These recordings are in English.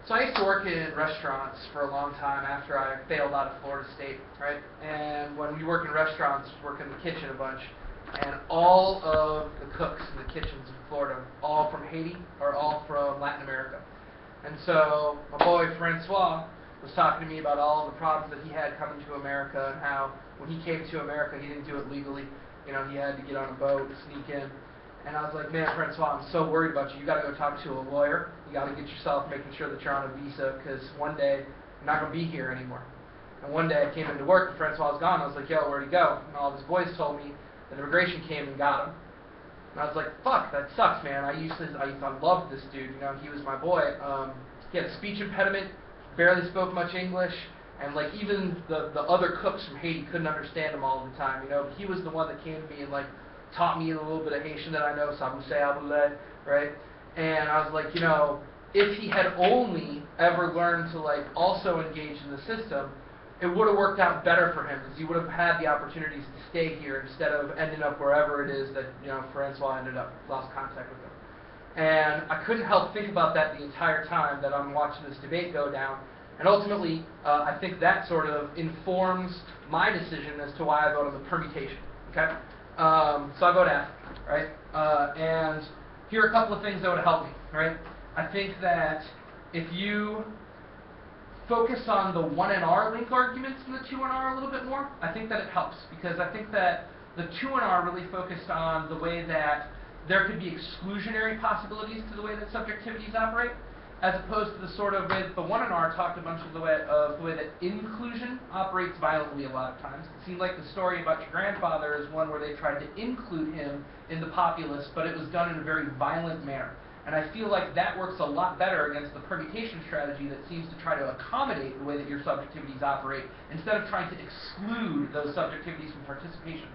So I used to work in restaurants for a long time after I failed out of Florida State, right? And when we work in restaurants, we work in the kitchen a bunch, and all of the cooks in the kitchens in Florida, all from Haiti or all from Latin America. And so my boy Francois was talking to me about all of the problems that he had coming to America and how when he came to America, he didn't do it legally. You know, he had to get on a boat and sneak in. And I was like, man, Francois, I'm so worried about you. You got to go talk to a lawyer. You got to get yourself making sure that you're on a visa because one day you're not going to be here anymore. And one day I came into work and Francois was gone. I was like, yo, where'd he go? And all of his boys told me that immigration came and got him. And I was like, fuck, that sucks, man. I loved this dude. You know, he was my boy. He had a speech impediment, barely spoke much English, and like even the other cooks from Haiti couldn't understand him all the time. You know, he was the one that came to me and like taught me a little bit of Haitian that I know, Sabuse Abule, right? And I was like, you know, if he had only ever learned to like also engage in the system, it would have worked out better for him because he would have had the opportunities to stay here instead of ending up wherever it is that, you know, Francois ended up, lost contact with him. And I couldn't help think about that the entire time that I'm watching this debate go down. And ultimately, I think that sort of informs my decision as to why I vote on the permutation. Okay? So I vote F, right? And here are a couple of things that would help me, right? I think that if you focus on the 1 and R link arguments and the 2 and R a little bit more, I think that it helps because I think that the 2 and R really focused on the way that there could be exclusionary possibilities to the way that subjectivities operate, as opposed to the sort of way that the 1 and R talked a bunch of the way that inclusion operates violently a lot of times. It seemed like the story about your grandfather is one where they tried to include him in the populace, but it was done in a very violent manner. And I feel like that works a lot better against the permutation strategy that seems to try to accommodate the way that your subjectivities operate instead of trying to exclude those subjectivities from participation.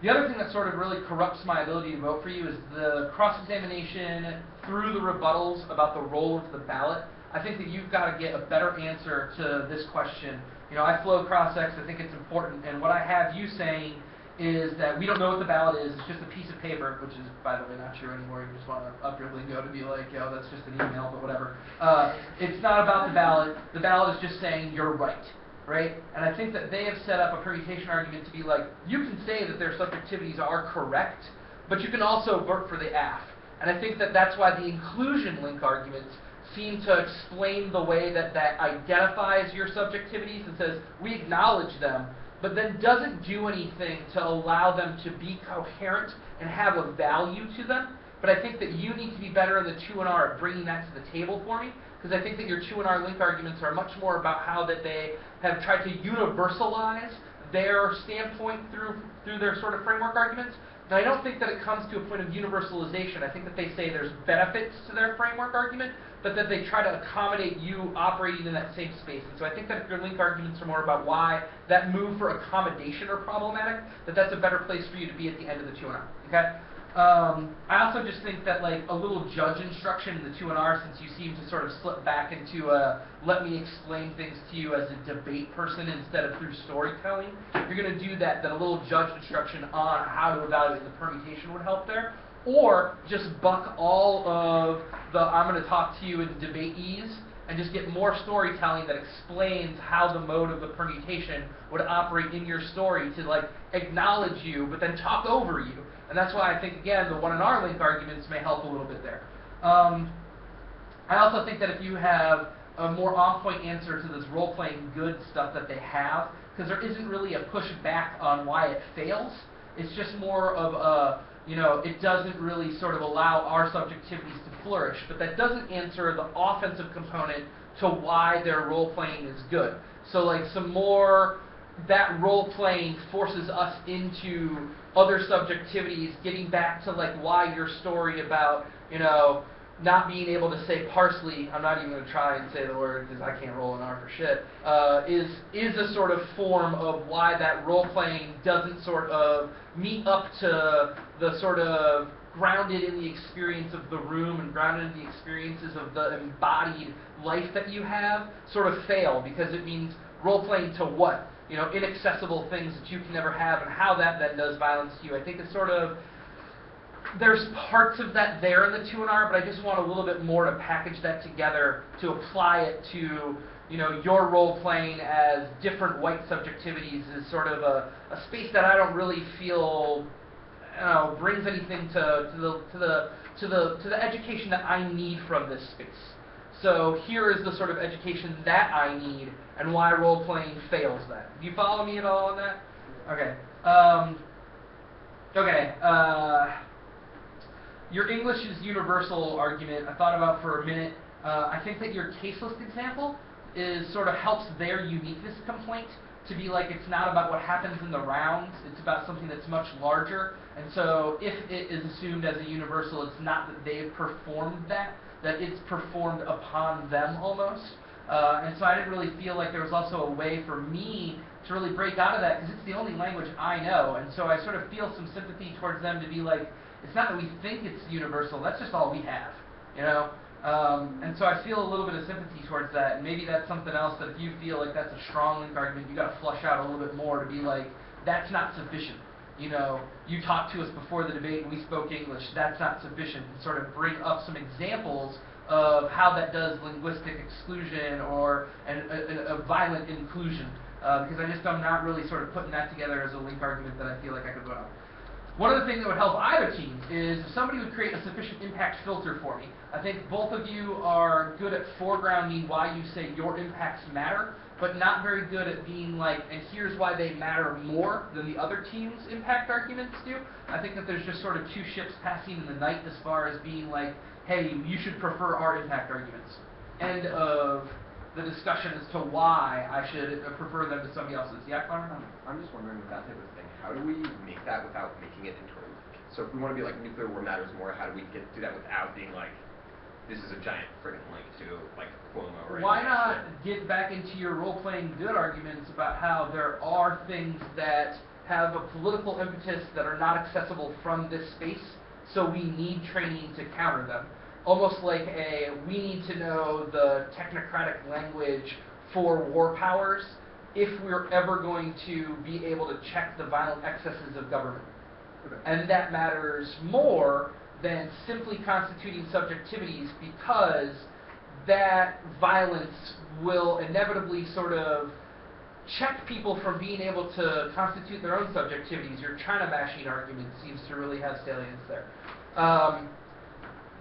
The other thing that sort of really corrupts my ability to vote for you is the cross-examination through the rebuttals about the role of the ballot. I think that you've got to get a better answer to this question. You know, I flow cross-ex, I think it's important, and what I have you saying is that we don't know what the ballot is, it's just a piece of paper, which is, by the way, not true anymore. You just want to up your lingo to be like, yo, that's just an email, but whatever. It's not about the ballot. The ballot is just saying you're right, right? And I think that they have set up a permutation argument to be like, you can say that their subjectivities are correct, but you can also vote for the AF. And I think that that's why the inclusion link arguments seem to explain the way that that identifies your subjectivities and says, we acknowledge them, but then doesn't do anything to allow them to be coherent and have a value to them. But I think that you need to be better in the 2 and R at bringing that to the table for me, because I think that your 2 and R link arguments are much more about how that they have tried to universalize their standpoint through their sort of framework arguments. And I don't think that it comes to a point of universalization. I think that they say there's benefits to their framework argument, but that they try to accommodate you operating in that same space. And so I think that if your link arguments are more about why that move for accommodation are problematic, that that's a better place for you to be at the end of the 2 and R. Okay? I also just think that like a little judge instruction in the 2 and R, since you seem to sort of slip back into let me explain things to you as a debate person instead of through storytelling, you're going to do that a little judge instruction on how to evaluate the permutation would help there. Or just buck all of the I'm going to talk to you in debate-ese and just get more storytelling that explains how the mode of the permutation would operate in your story to like acknowledge you but then talk over you. And that's why I think, again, the 1 and R link arguments may help a little bit there. I also think that if you have a more on-point answer to this role-playing good stuff that they have, because there isn't really a pushback on why it fails, it's just more of a, you know, it doesn't really sort of allow our subjectivities to flourish, but that doesn't answer the offensive component to why their role-playing is good. So like some more, that role-playing forces us into other subjectivities, getting back to like why your story about, you know, not being able to say parsley, I'm not even going to try and say the word because I can't roll an R for shit, is a sort of form of why that role-playing doesn't sort of meet up to the sort of grounded in the experience of the room and grounded in the experiences of the embodied life that you have sort of fail, because it means role-playing to what? You know, inaccessible things that you can never have, and how that then does violence to you. I think it's sort of there's parts of that there in the 2&R, but I just want a little bit more to package that together to apply it to, you know, your role playing as different white subjectivities is sort of a space that I don't really feel, you know, brings anything to the education that I need from this space. So here is the sort of education that I need and why role playing fails that. Do you follow me at all on that? Okay. Your English is universal argument, I thought about for a minute. I think that your case list example sort of helps their uniqueness complaint to be like it's not about what happens in the rounds, it's about something that's much larger. And so if it is assumed as a universal, it's not that they've performed that it's performed upon them almost. And so I didn't really feel like there was also a way for me to really break out of that because it's the only language I know. And so I sort of feel some sympathy towards them to be like, it's not that we think it's universal, that's just all we have, you know? And so I feel a little bit of sympathy towards that, and maybe that's something else that if you feel like that's a strong link argument, you got to flush out a little bit more to be like, that's not sufficient. You know, you talked to us before the debate and we spoke English, that's not sufficient. And sort of bring up some examples of how that does linguistic exclusion or a violent inclusion, because I'm not really sort of putting that together as a link argument that I feel like I could put up. One other thing that would help either team is if somebody would create a sufficient impact filter for me. I think both of you are good at foregrounding why you say your impacts matter, but not very good at being like, and here's why they matter more than the other team's impact arguments do. I think that there's just sort of two ships passing in the night as far as being like, hey, you should prefer our impact arguments. End of the discussion as to why I should prefer them to somebody else's. Yeah, Connor? I'm just wondering with that type of thing, how do we make that without making it into a link? So if we want to be like nuclear war matters more, how do we do that without being like, this is a giant friggin' link to like Cuomo or why not get back into your role-playing good arguments about how there are things that have a political impetus that are not accessible from this space, so we need training to counter them. Almost like we need to know the technocratic language for war powers if we're ever going to be able to check the violent excesses of government. Okay. And that matters more than simply constituting subjectivities, because that violence will inevitably sort of check people from being able to constitute their own subjectivities. Your China bashing argument seems to really have salience there.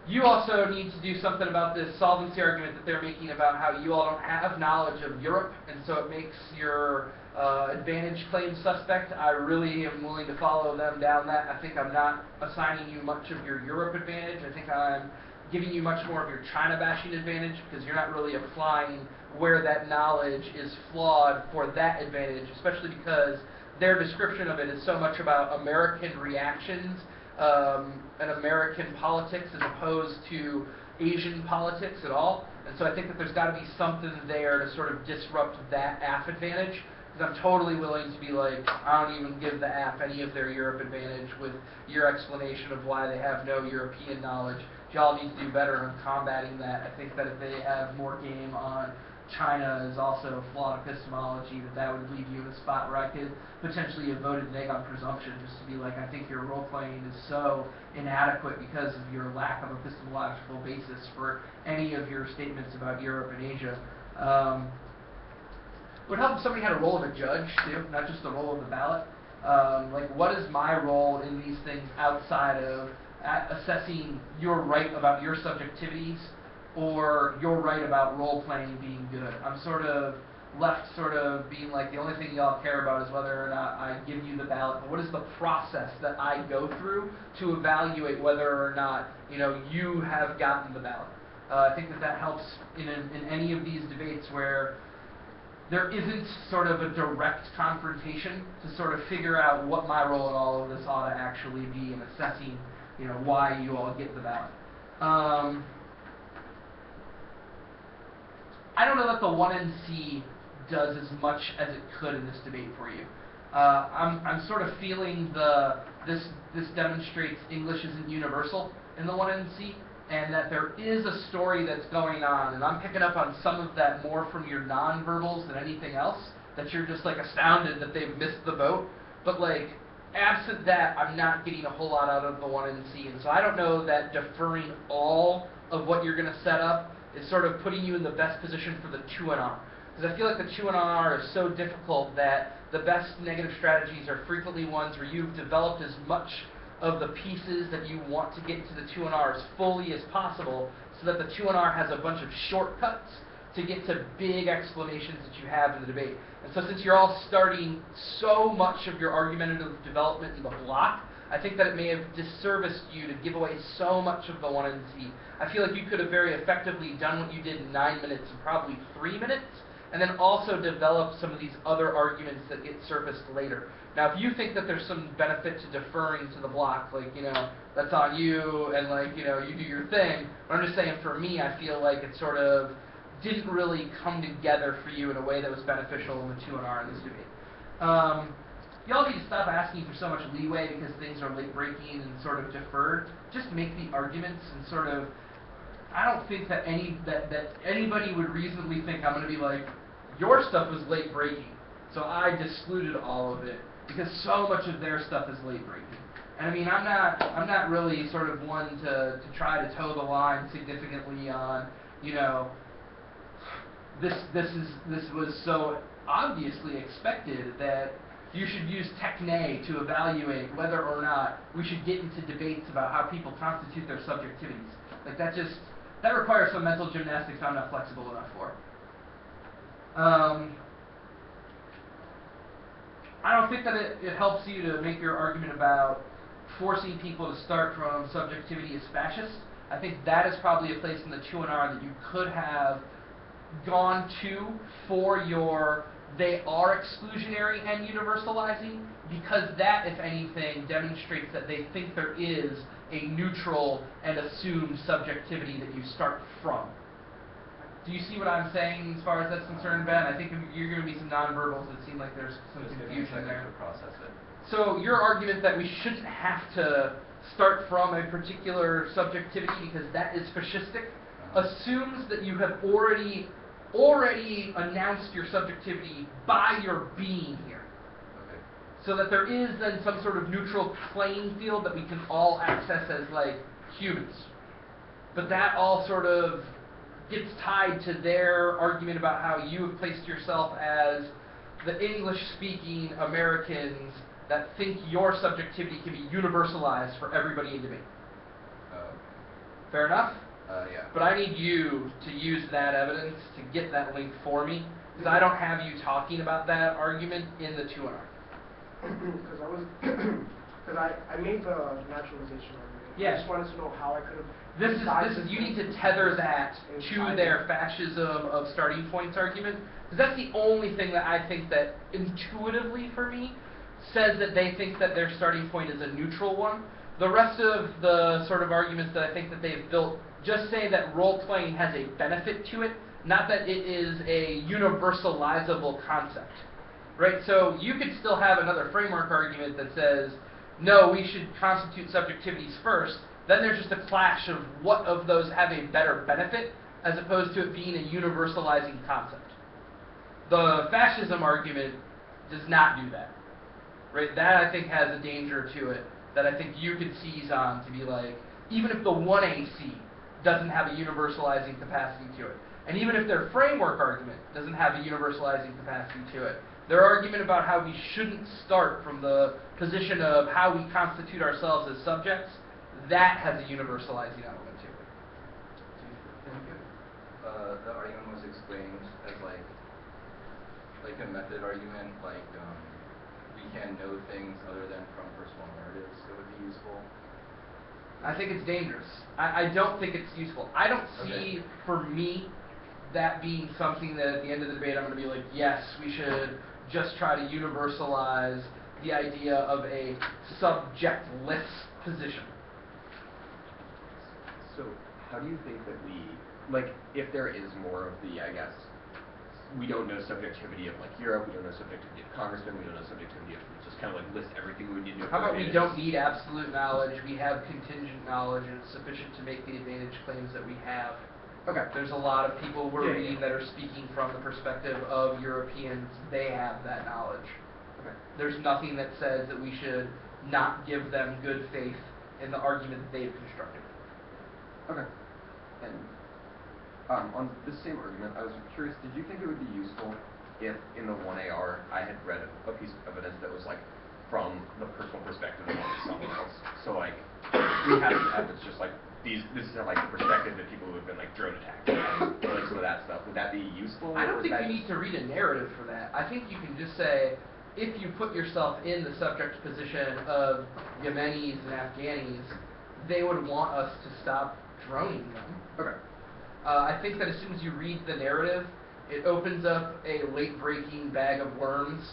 You also need to do something about this solvency argument that they're making about how you all don't have knowledge of Europe, and so it makes your advantage claim suspect. I really am willing to follow them down that. I think I'm not assigning you much of your Europe advantage. I think I'm giving you much more of your China bashing advantage, because you're not really applying where that knowledge is flawed for that advantage, especially because their description of it is so much about American reactions and American politics as opposed to Asian politics at all. And so I think that there's got to be something there to sort of disrupt that AF advantage, because I'm totally willing to be like, I don't even give the AF any of their Europe advantage with your explanation of why they have no European knowledge. Y'all need to do better on combating that. I think that if they have more game on China is also flawed epistemology, that would leave you in a spot where I could potentially have voted neg on presumption, just to be like, I think your role-playing is so inadequate because of your lack of epistemological basis for any of your statements about Europe and Asia. It would help if somebody had a role of a judge, too, not just the role of the ballot. Like, what is my role in these things outside of assessing your right about your subjectivities or your right about role-playing being good? I'm sort of left sort of being like, the only thing y'all care about is whether or not I give you the ballot, but what is the process that I go through to evaluate whether or not, you know, you have gotten the ballot? I think that helps in any of these debates where there isn't sort of a direct confrontation to sort of figure out what my role in all of this ought to actually be in assessing, you know, why you all get the ballot. I don't know that the 1NC does as much as it could in this debate for you. I'm sort of feeling this demonstrates English isn't universal in the 1NC, and that there is a story that's going on, and I'm picking up on some of that more from your non-verbals than anything else, that you're just like astounded that they've missed the boat. But like, absent that, I'm not getting a whole lot out of the 1 and C. And so I don't know that deferring all of what you're going to set up is sort of putting you in the best position for the 2 and R. Because I feel like the 2 and R is so difficult that the best negative strategies are frequently ones where you've developed as much of the pieces that you want to get into the 2 and R as fully as possible, so that the 2 and R has a bunch of shortcuts to get to big explanations that you have in the debate. And so since you're all starting so much of your argumentative development in the block, I think that it may have disserviced you to give away so much of the 1 and Z. I feel like you could have very effectively done what you did in 9 minutes in probably 3 minutes, and then also develop some of these other arguments that get surfaced later. Now, if you think that there's some benefit to deferring to the block, like, that's on you, and, you do your thing, but I'm just saying, for me, I feel like it sort of didn't really come together for you in a way that was beneficial in the 2 and R in this debate. Y'all need to stop asking for so much leeway because things are late breaking and sort of deferred. Just make the arguments and sort of. I don't think that anybody would reasonably think I'm going to be like, your stuff was late breaking, so I excluded all of it because so much of their stuff is late breaking. And I mean, I'm not really sort of one to try to toe the line significantly on, this was so obviously expected that you should use techne to evaluate whether or not we should get into debates about how people constitute their subjectivities. Like that requires some mental gymnastics I'm not flexible enough for. I don't think that it helps you to make your argument about forcing people to start from subjectivity as fascist. I think that is probably a place in the 2 and R that you could have gone to for your they are exclusionary and universalizing, because that, if anything, demonstrates that they think there is a neutral and assumed subjectivity that you start from. Do you see what I'm saying as far as that's concerned, Ben? I think you're going to be some nonverbals that seem like there's some confusion there. Process it. So your argument that we shouldn't have to start from a particular subjectivity because that is fascistic assumes that you have already announced your subjectivity by your being here. Okay. So that there is then some sort of neutral playing field that we can all access as like humans. But that all sort of gets tied to their argument about how you have placed yourself as the English-speaking Americans that think your subjectivity can be universalized for everybody in debate. Fair enough? Yeah. But I need you to use that evidence to get that link for me, because I don't have you talking about that argument in the 2 and R. Because I made the naturalization argument. Yeah. I just wanted to know how I could have. This is you need to tether that to their fascism of starting points argument, because that's the only thing that I think that intuitively for me says that they think that their starting point is a neutral one. The rest of the sort of arguments that I think that they've built just say that role-playing has a benefit to it, not that it is a universalizable concept. Right? So you could still have another framework argument that says, no, we should constitute subjectivities first. Then there's just a clash of what of those have a better benefit as opposed to it being a universalizing concept. The fascism argument does not do that. Right? That, I think, has a danger to it that I think you could seize on to be like, even if the 1AC doesn't have a universalizing capacity to it, and even if their framework argument doesn't have a universalizing capacity to it, their argument about how we shouldn't start from the position of how we constitute ourselves as subjects, that has a universalizing element to it. The argument was explained as like a method argument, like we can know things other than from personal narratives. It would be useful. I think it's dangerous. I don't think it's useful. I don't see, for me, that being something that at the end of the debate I'm going to be like, yes, we should just try to universalize the idea of a subjectless position. So how do you think that if there is more of the, I guess, we don't know subjectivity of Europe, we don't know subjectivity of congressmen, we don't know subjectivity of, just kind of list everything we would need to know. How about we don't need absolute knowledge, we have contingent knowledge, and it's sufficient to make the advantage claims that we have. Okay. There's a lot of people we're reading that are speaking from the perspective of Europeans. They have that knowledge. Okay. There's nothing that says that we should not give them good faith in the argument that they've constructed. Okay. And on this same argument, I was curious, did you think it would be useful if in the 1AR I had read a piece of evidence that was like from the personal perspective of someone else? So like, we have evidence just like, this is like the perspective of people who have been like drone attacked, or like some of that stuff. Would that be useful? I don't think you need to read a narrative for that. I think you can just say, if you put yourself in the subject position of Yemenis and Afghanis, they would want us to stop droning them. Okay. I think that as soon as you read the narrative, it opens up a late-breaking bag of worms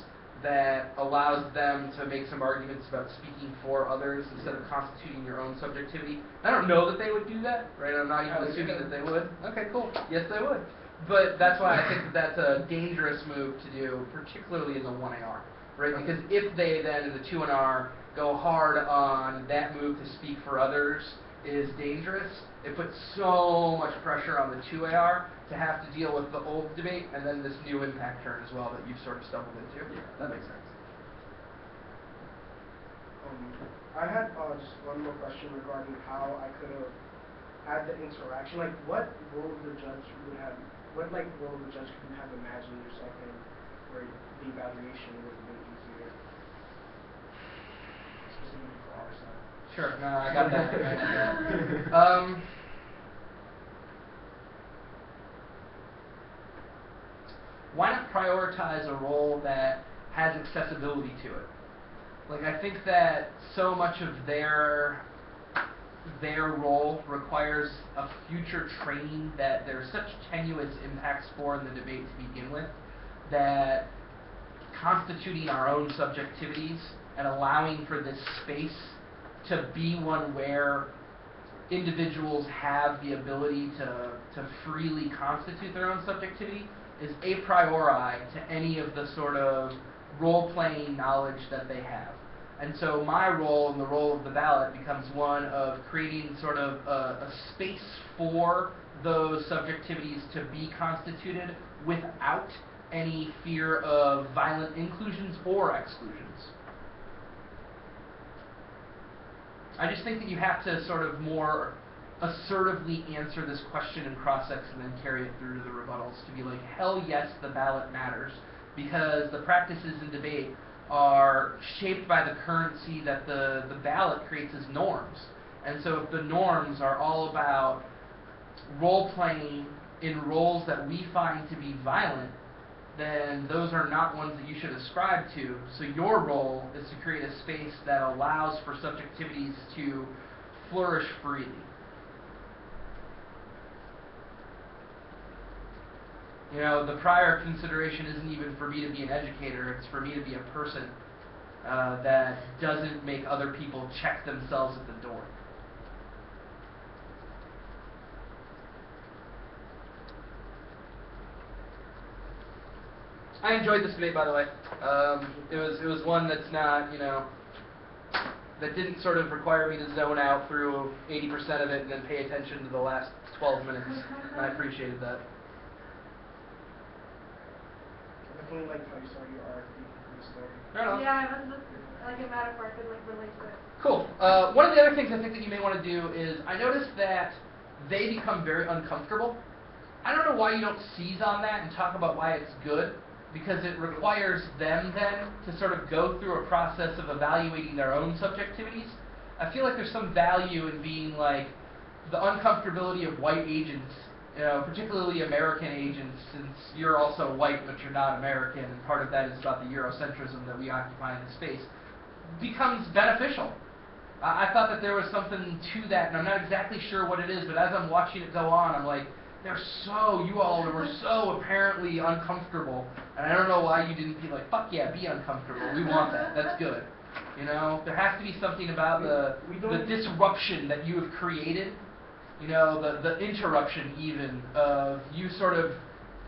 that allows them to make some arguments about speaking for others instead of constituting your own subjectivity. I don't know that they would do that, right? I'm not even assuming that they would. Okay, cool. Yes, they would. But that's why I think that that's a dangerous move to do, particularly in the 1AR, right? Because if they then, in the 2NR, go hard on that move to speak for others is dangerous, it puts so much pressure on the 2AR to have to deal with the old debate and then this new impact turn as well that you've sort of stumbled into. Yeah, that makes sense. I had just one more question regarding how I could have had the interaction. Like, what role the judge would have? What role the judge could have imagined yourself in, where the evaluation would have been easier, specifically for our side? Sure, no, I got that. Why not prioritize a role that has accessibility to it? Like, I think that so much of their role requires a future training that there's such tenuous impacts for in the debate to begin with, that constituting our own subjectivities and allowing for this space to be one where individuals have the ability to freely constitute their own subjectivity is a priori to any of the sort of role-playing knowledge that they have. And so my role and the role of the ballot becomes one of creating sort of a space for those subjectivities to be constituted without any fear of violent inclusions or exclusions. I just think that you have to sort of more assertively answer this question in cross-ex and then carry it through to the rebuttals to be like, hell yes, the ballot matters, because the practices in debate are shaped by the currency that the ballot creates as norms. And so if the norms are all about role-playing in roles that we find to be violent, then those are not ones that you should ascribe to. So your role is to create a space that allows for subjectivities to flourish freely. You know, the prior consideration isn't even for me to be an educator, it's for me to be a person that doesn't make other people check themselves at the door. I enjoyed this debate, by the way. It was one that's not, you know, that didn't sort of require me to zone out through 80% of it and then pay attention to the last 12 minutes. And I appreciated that. I definitely like how you saw your arc in the story. Right on. Yeah, it was like a metaphor. I could like relate to it. Cool. One of the other things I think that you may want to do is, I noticed that they become very uncomfortable. I don't know why you don't seize on that and talk about why it's good, because it requires them then to sort of go through a process of evaluating their own subjectivities. I feel like there's some value in being like the uncomfortability of white agents, you know, particularly American agents, since you're also white but you're not American, and part of that is about the Eurocentrism that we occupy in the space, becomes beneficial. I thought that there was something to that, and I'm not exactly sure what it is, but as I'm watching it go on, I'm like, you all were so apparently uncomfortable, and I don't know why you didn't be like, fuck yeah, be uncomfortable, we want that, that's good. You know, there has to be something about the disruption that you have created, you know, the interruption even of you sort of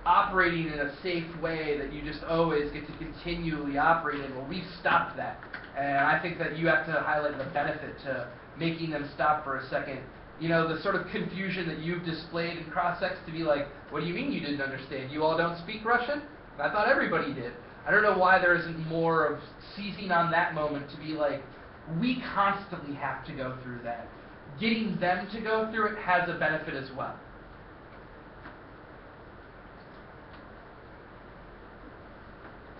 operating in a safe way that you just always get to continually operate in. Well, we've stopped that, and I think that you have to highlight the benefit to making them stop for a second. You know, the sort of confusion that you've displayed in cross-ex to be like, what do you mean you didn't understand? You all don't speak Russian? I thought everybody did. I don't know why there isn't more of seizing on that moment to be like, we constantly have to go through that. Getting them to go through it has a benefit as well.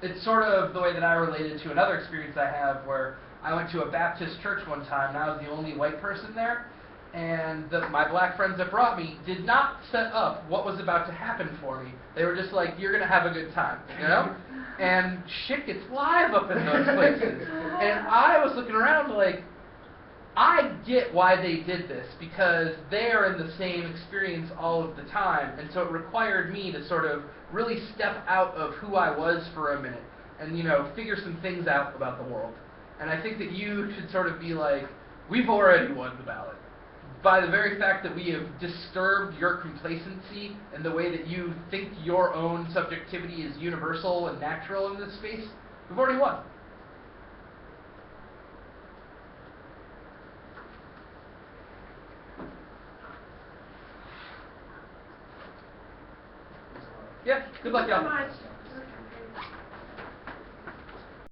It's sort of the way that I related to another experience I have where I went to a Baptist church one time and I was the only white person there, and my black friends that brought me did not set up what was about to happen for me. They were just like, you're going to have a good time, you know? And shit gets live up in those places. And I was looking around like, I get why they did this, because they are in the same experience all of the time, and so it required me to sort of really step out of who I was for a minute and, you know, figure some things out about the world. And I think that you should sort of be like, we've already won the ballot. By the very fact that we have disturbed your complacency and the way that you think your own subjectivity is universal and natural in this space, we've already won. Yeah, good luck, y'all. Thank you so much.